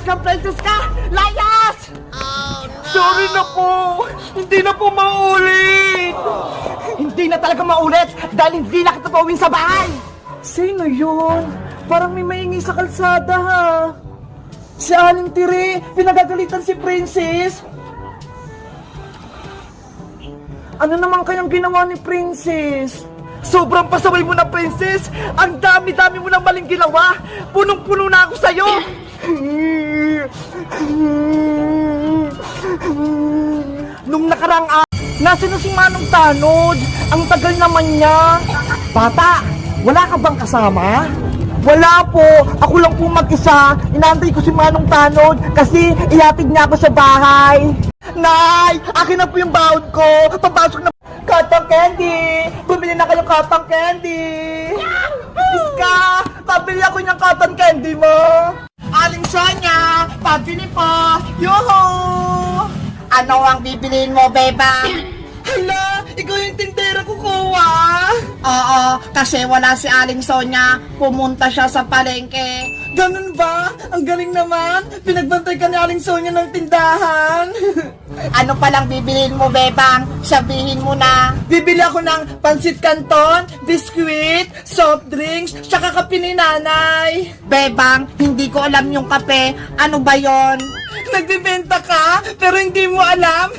kang princess ka! Layas! Sorry na po! Hindi na po maulit! Hindi na talaga maulit dahil hindi na kita pauwing sa bahay! Sino yun? Parang may maingay sa kalsada ha. Si Aling Tiri, pinagagalitan si Princess. Ano naman kayang ginawa ni Princess? Sobrang pasaway mo na, Princess! Ang dami-dami mo nang maling ginawa! Punong-puno na ako sa'yo! Nung nakarang nasa na si Manong Tanod? Ang tagal naman niya! Bata, wala ka bang kasama? Wala po! Ako lang po mag-isa! Inaantay ko si Manong Tanod kasi ihatid niya ako sa bahay! Nay! Akin na po yung baon ko! Papasok na cotton candy! Bumili na kayo cotton candy! Iska! Pabili ako ng cotton candy mo! Aling Sonia, pabili po! Yuhu! Ano ang bibiliin mo, beba? Hala! Ikaw yung tindera ko, Kuwa! Oo, kasi wala si Aling Sonia. Pumunta siya sa palengke. Ganun ba? Ang galing naman! Pinagbantay ka ni Aling Sonia ng tindahan! Ano palang bibiliin mo, bebang? Sabihin mo na. Bibili ako ng pansit canton, biskuit, soft drinks, tsaka kape ni nanay. Bebang, hindi ko alam yung kape. Ano ba yon? Nagbibenta ka, pero hindi mo alam.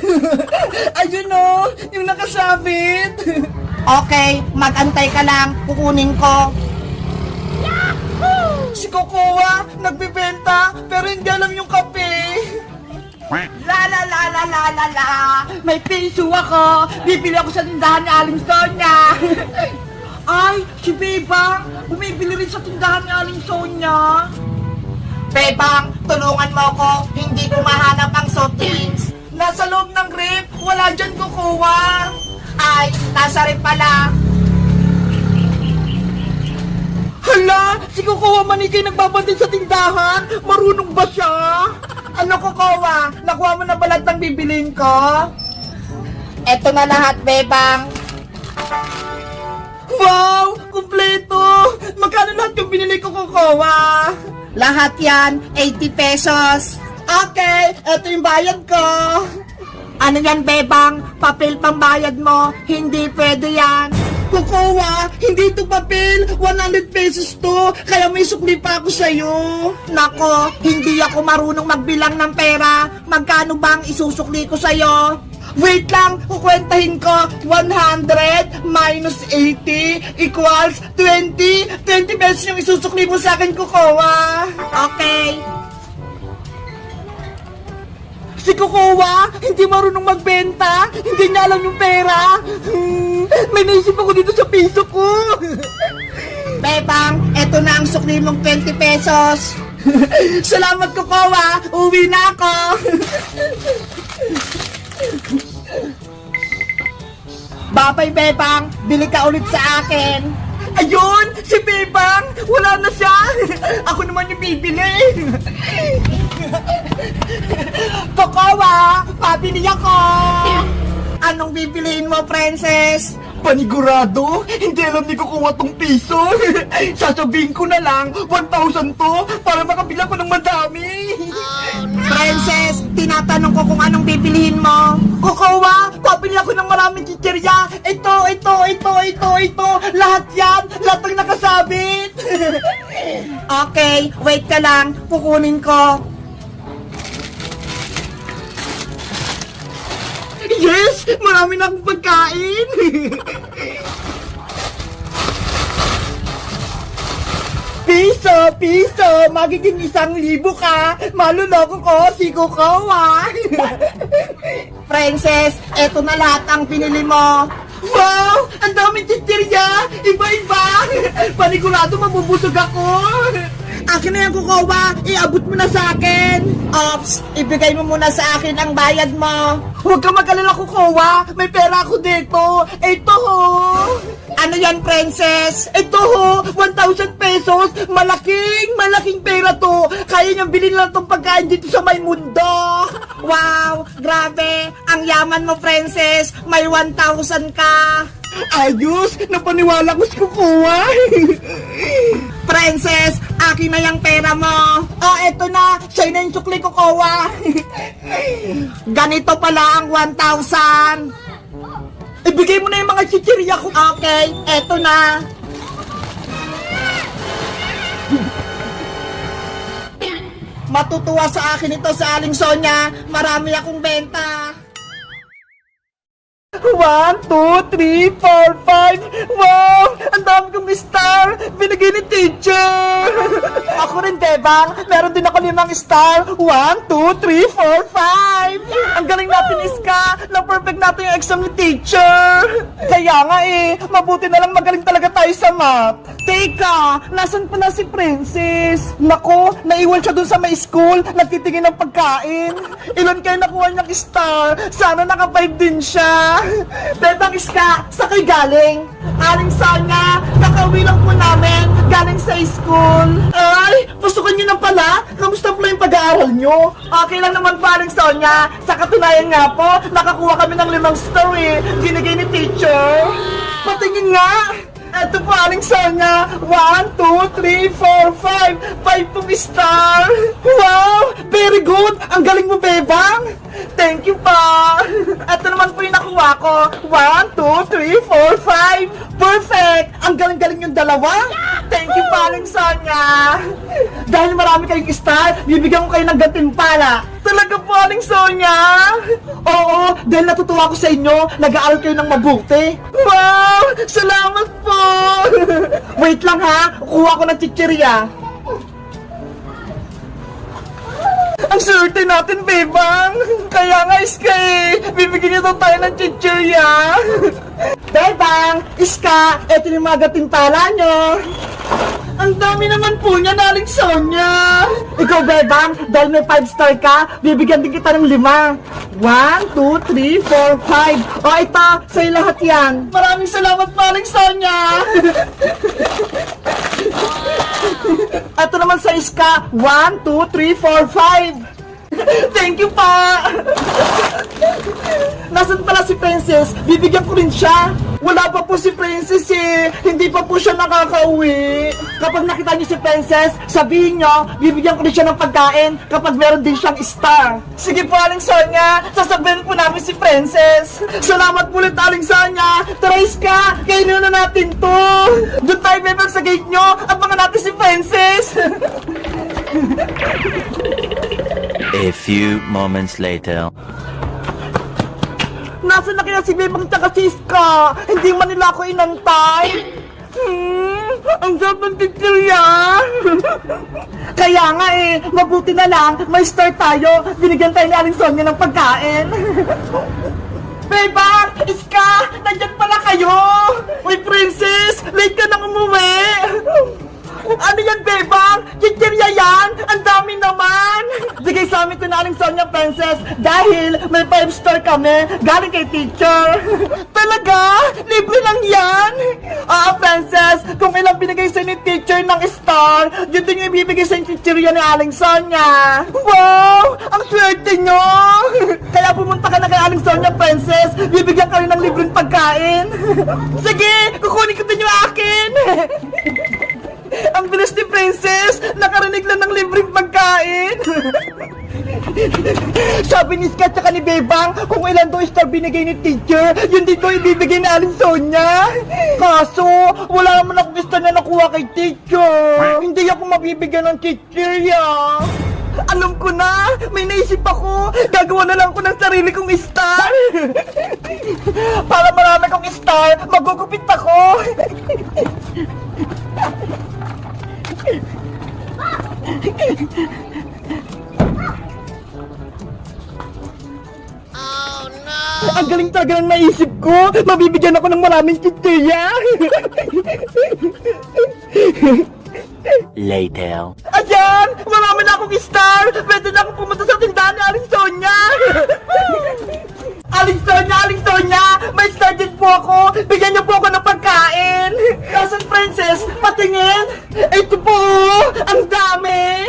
Ayun o, yung nakasabit. Okay, magantay ka lang. Kukunin ko. Si Kokowa, nagbibenta, pero hindi alam yung kape. La la la la la la la. May piso ako. Bibili ako sa tindahan ni Aling Sonia. Ay, si Bebang, bumibili rin sa tindahan ni Aling Sonia. Bebang, tulungan mo ako. Hindi ko mahanap ang soft drinks. Nasa loob ng rep, wala dyan Kokowa. Ay, nasa rin pala. Hala, si Kokowa manikay nagbabantay sa tindahan. Marunong ba siya? Ano, Kokowa? Nakuha mo na ba lahat ng bibilin ko? Eto na lahat, Bebang. Wow, kumpleto. Magkano lahat yung binili ko, Kokowa? Lahat yan, 80 pesos. Okay, eto yung bayad ko. Ano yan, Bebang? Papel pambayad mo. Hindi pwede yan. Kokowa, hindi ito papel. 100 pesos to. Kaya may sukli pa ako sa'yo. Nako, hindi ako marunong magbilang ng pera. Magkano bang isusukli ko sa'yo? Wait lang, kukwentahin ko. 100 minus 80 equals 20. 20 pesos yung isusukli mo sa akin, Kokowa. Okay. Si Kokowa, hindi marunong magbenta. Hindi niya alam yung pera. May naisip ako dito sa piso ko. Bebang, eto na ang sukli mong 20 pesos. Salamat, Kokowa. Uwi na ako. Babay, Bebang. Bili ka ulit sa akin. Ayun, si Bebang. Wala na siya. Ako naman yung bibili. Kokowa, pabili ako. Anong bibiliin mo, princess? Panigurado, hindi alam ni Kokowa tong piso. Sasabihin ko na lang, 1,000 to para makabila ko ng madami. Princess, tinatanong ko kung anong bibilihin mo. Kokowa, pabili ako ng maraming chichirya. Ito. Lahat yan, lahat ng nakasabit. Okay, wait ka lang. Kukunin ko. Yes, marami na akong pagkain. Piso, magiging 1,000 ka. Maluloko ko si Kokowa. Princess, eto na lahat ang pinili mo. Wow, ang daming chichirya. Iba-iba. Panigurado mabubusog ako. Akin na yan, Kokowa. Iabot mo na sa akin. Ops, ibigay mo muna sa akin ang bayad mo. Huwag ka mag-alala, Kokowa. May pera ako dito. Ito ho. Ano yan, princess? Ito ho, 1,000 pesos. Malaking pera to. Kaya niyang bilhin lang tong pagkain dito sa may mundo. Wow, grabe. Ang yaman mo, princess. May 1,000 ka. Ayos, napaniwala ko si Kokowa. Princess, akin na yung pera mo. Oh, eto na. Siya na yung sukli ko, Kowa. Ganito pala ang 1,000. Ibigay mo na yung mga chichirya ko. Okay, eto na. Matutuwa sa akin ito sa Aling Sonya. Marami akong benta. 1, 2, 3, 4, 5. Wow! Ang dami kong star! Binigay ni teacher! Ako rin, Bebang. Meron din ako 5 star. 1, 2, 3, 4, 5. Ang galing natin, Iska. Na-perfect natin yung exam ni teacher. Kaya nga mabuti na lang magaling talaga tayo sa math. Teka, nasan pa na si Princess? Nako, naiwan siya dun sa may school. Nagtitingin ng pagkain. Ilan kayo nakuha niyang star? Sana naka-5 din siya. Bebang Iska, sa kayo galing? Aling Sonya, kakauwi lang po namin, galing sa school. Ay, pasukan niyo na pala. Kamusta po yung pag-aaral niyo? Okay lang naman po, Aling Sonya. Sa katunayan nga po, nakakuha kami ng 5 star binigay ni teacher. Patingin nga. Ito po, Aling Sonya. 1, 2, 3, 4, 5. 5 pong star. Wow! Very good! Ang galing mo, Bebang! Thank you pa! Ito naman po yung nakuha ko. 1, 2, 3, 4, 5. Perfect! Ang galing-galing yung dalawa. Thank you pa, Aling Sonya. Dahil marami kayong star, bibigyan ko kayo ng gantimpala. Talaga po, Aling Sonya? Oo, dahil natutuwa ko sa inyo, nag-aaral kayo ng mabuti. Wow! Salamat po! Wait lang ha, kuha ko ng chichirya. Ang swerte natin, Bebang! Kaya nga, Iska bibigyan niyo tayo ng chichirya. Bebang! Iska, eto yung mga gatimpala nyo. Ang dami naman po niya, Aling Sonya. Ikaw, Bebang, dahil may 5 star ka, bibigyan din kita ng 5. 1, 2, 3, 4, 5. O, ito, sa'yo lahat yan. Maraming salamat po, Aling Sonya. Ito naman sa Iska. 1, 2, 3, 4, 5. Thank you pa! Nasaan pala si Princess? Bibigyan ko rin siya. Wala pa po si Princess Hindi pa po siya nakakauwi. Kapag nakita niyo si Princess, sabihin niyo, bibigyan ko rin siya ng pagkain kapag meron din siyang star. Sige po, Aling Sonya. Sasabihin po namin si Princess. Salamat po ulit, Aling Sonya. Tara, Iska, kainin na natin to. Doon tayo, Bebang, sa gate niyo at mga natin si Princess. A few moments later. Nasaan na kaya si Bebang tsaka si Iska? Hindi man nila ako inantay. Ang sarap ng chichirya. Kaya nga mabuti na lang, may star tayo. Binigyan tayo ni Aling Sonya ng pagkain. Bebang! Iska! Nandyan pala kayo! Uy, Princess! Late ka nang umuwi! Ano yan, Bebang? Chichirya yan? Ang dami naman! Bigay sa amin ko na Aling Sonya, Princess, dahil may 5 star kami galing kay teacher. Talaga? Libre lang yan? Princess, kung ilang binigay sa ni teacher ng star, yun din yung ibibigay sa chichirya ni Aling Sonya. Wow! Ang swerte nyo! Kaya pumunta ka na kay Aling Sonya, Princess, bibigyan ka rin ng libreng pagkain. Sige, kukunin ko din yung akin. Ang bilis ni Princess! Nakarinig lang ng libreng pagkain! Sabi ni Iska tsaka ni Bebang, kung ilan daw star binigay ni teacher, yun din daw ibibigay ni Aling Sonya. Kaso, wala naman akong star na nakuha kay teacher. Hindi ako mabibigyan ng chichirya. Alam ko na! May naisip ako! Gagawa na lang ko ng sarili kong star! Para marami kong star, magugupit ako! Oh no! Ang galing talaga ng naisip ko! Mabibigyan ako ng maraming chichirya! Later. Ayan! Marami na akong star! Pwede na akong pumunta sa tindahan ni Aling Sonya! Aling Sonya! Aling Sonya! May star din po ako! Bigyan niyo po ako ng pagkain! Nasaan, Princess? Patingin! Ito po! Ang dami!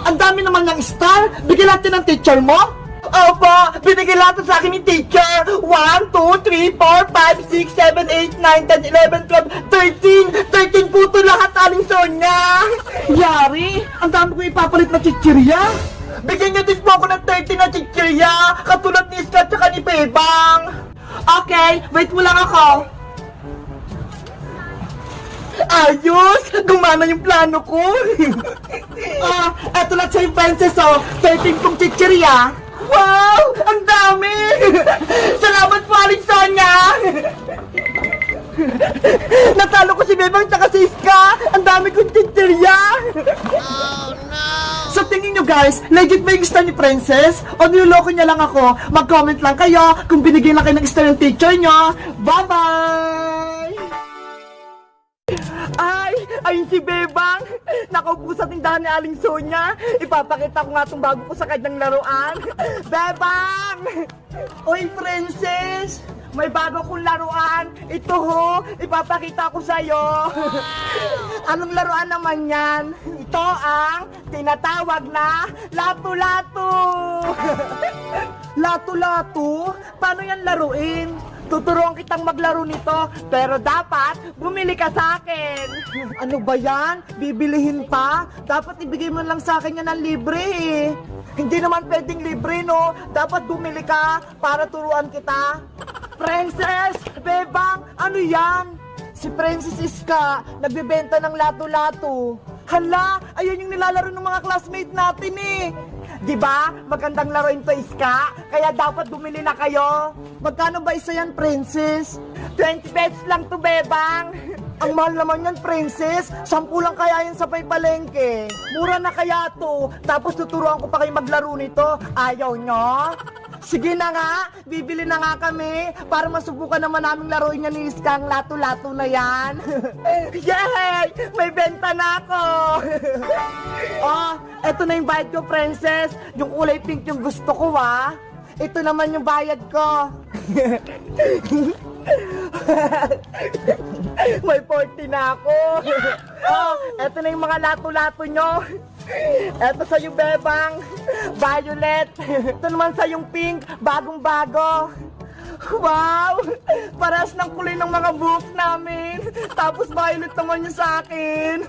Ang dami naman ng star! Bigyan natin ng teacher mo! Opo, binigay lahat sa akin ni teacher. 1, 2, 3, 4, 5, 6, 7, 8, 9, 10, 11, 12, 13. 13 po ito lahat, Aling Sonia. Yari, ang dami ko ipapalit na chichirya. Bigyan niyo din po ako ng 13 na chichirya, katulad ni Iska at ni Bebang. Okay, wait mo lang ako. Ayos! Gumana yung plano ko! Eto lang sa'yo, princess, 13 kong chichirya. Wow! Ang dami! Salamat po, Aling Sonia! Natalo ko si Bebang tsaka si Iska! Ang dami kong chichirya! Sa tingin nyo guys, legit ba yung star ni Princess? O niloloko niya lang ako? Mag-comment lang kayo kung binigyan lang kayo ng star ng teacher nyo. Bye-bye! Ayun si Bebang! Nakaupo sa tindahan ni Aling Sonia! Ipapakita ko nga itong bago ko sa kanyang laruan! Bebang! Oy, Princess! May bago kong laruan! Ito ho! Ipapakita ko sa'yo! Anong laruan naman yan? Ito ang tinatawag na lato-lato! Lato-lato? Paano yan laruin? Tuturuan kitang maglaro nito, pero dapat bumili ka sa akin. Ano ba yan? Bibilihin pa? Dapat ibigay mo lang sa akin yan ng libre eh. Hindi naman pwedeng libre, no? Dapat bumili ka para turuan kita. Princess! Bebang! Ano yan? Si Princess Iska, nagbebenta ng lato-lato. Hala! Ayun yung nilalaro ng mga classmate natin eh! Di ba? Magandang laruin to, Iska. Kaya dapat bumili na kayo. Magkano ba isa yan, Princess? 20 pesos lang to, Bebang. Ang mahal naman yan, Princess. 10 lang kaya yan sa palengke. Mura na kaya to. Tapos tuturuan ko pa kayo maglaro nito. Ayaw nyo? Sige na nga, bibili na nga kami para masubukan naman naming laruin niya ni Iska ang lato-lato na yan. Yay! May benta na ako! Oh, eto na yung bayad ko, Princess. Yung kulay pink yung gusto ko, ha? Ito naman yung bayad ko. May 40 na ako. Oh, eto na yung mga lato-lato nyo. Eto sa'yo, Bebang, violet. Ito naman sa'yong pink, bagong-bago. Wow! Parehas ng kulay ng mga books namin. Tapos violet naman yung sa akin.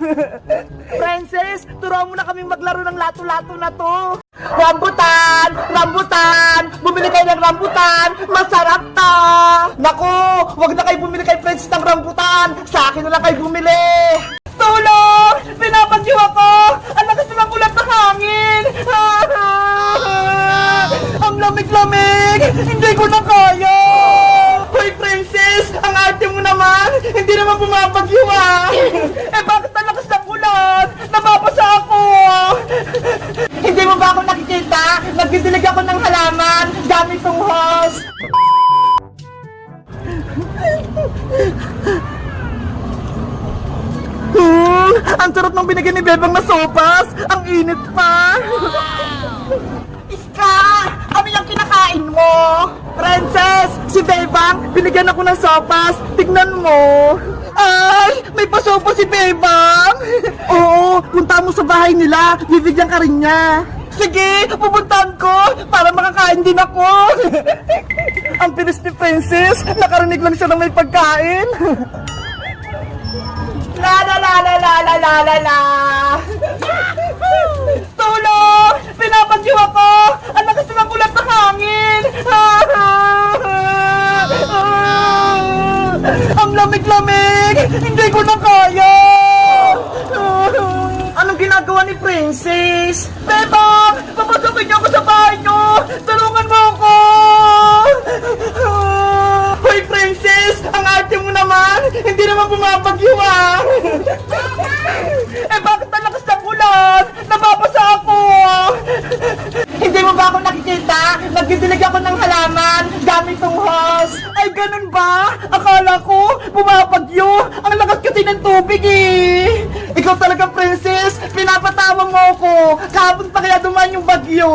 Princess, turuan mo na kaming maglaro ng lato-lato na to. Rambutan! Rambutan! Bumili kayo ng rambutan! Masarap to! Naku! Huwag na kayo bumili kay Princess ng rambutan! Sa akin na lang kayo bumili! Tulong! Pinapagyo ako! Ang lakas ng ulat ng hangin! Ang lamig-lamig! Hindi ko na kaya! Hoy, Princess! Ang arte mo naman! Hindi naman bumabagyo ah! Eh bakit ang lakas ng ulan? Nababasa ako! Hindi mo ba ako nakikita? Nagdidilig ako ng halaman gamit tong hose! Ang sarap ng binigyan ni Bebang na sopas! Ang init pa! Iska! Ano yung kinakain mo? Princess! Si Bebang, binigyan ako ng sopas! Tignan mo! Ay! May pasopa si Bebang! Oo, punta mo sa bahay nila. Bibigyan ka rin niya. Sige! Pupuntahan ko! Para makakain din ako! Ang bilis ni Princess! Nakarinig lang siya ng may pagkain! La la la la la la la la la! Tulong! Pinapagyo ako! Ang lakas ng ulat ng hangin! Ang lamig-lamig! Hindi ko na kaya! Anong ginagawa ni Princess? Bebang! Papasukin niyo ako sa bahay niyo! Tulungan mo ako! Hoy, Princess! Ang arte mo naman! Hindi naman bumabagyo ah! Eh bakit ang lakas ng ulan? Nababasa ako! Hindi mo ba ako nakikita? Nagdidilig ako ng halaman gamit tong hose! Ay, ganun ba? Akala ko, bumabagyo! Ang lakas kasi ng tubig eh! Ikaw talaga, Princess! Pinapatawa mo ako! Kahapon pa kaya dumaan yung bagyo!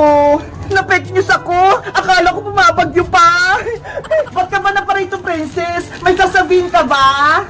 Na-fake news ako! Akala ko bumabagyo pa! Ba't ka ba na pa rito, Princess? May sasabihin ka ba?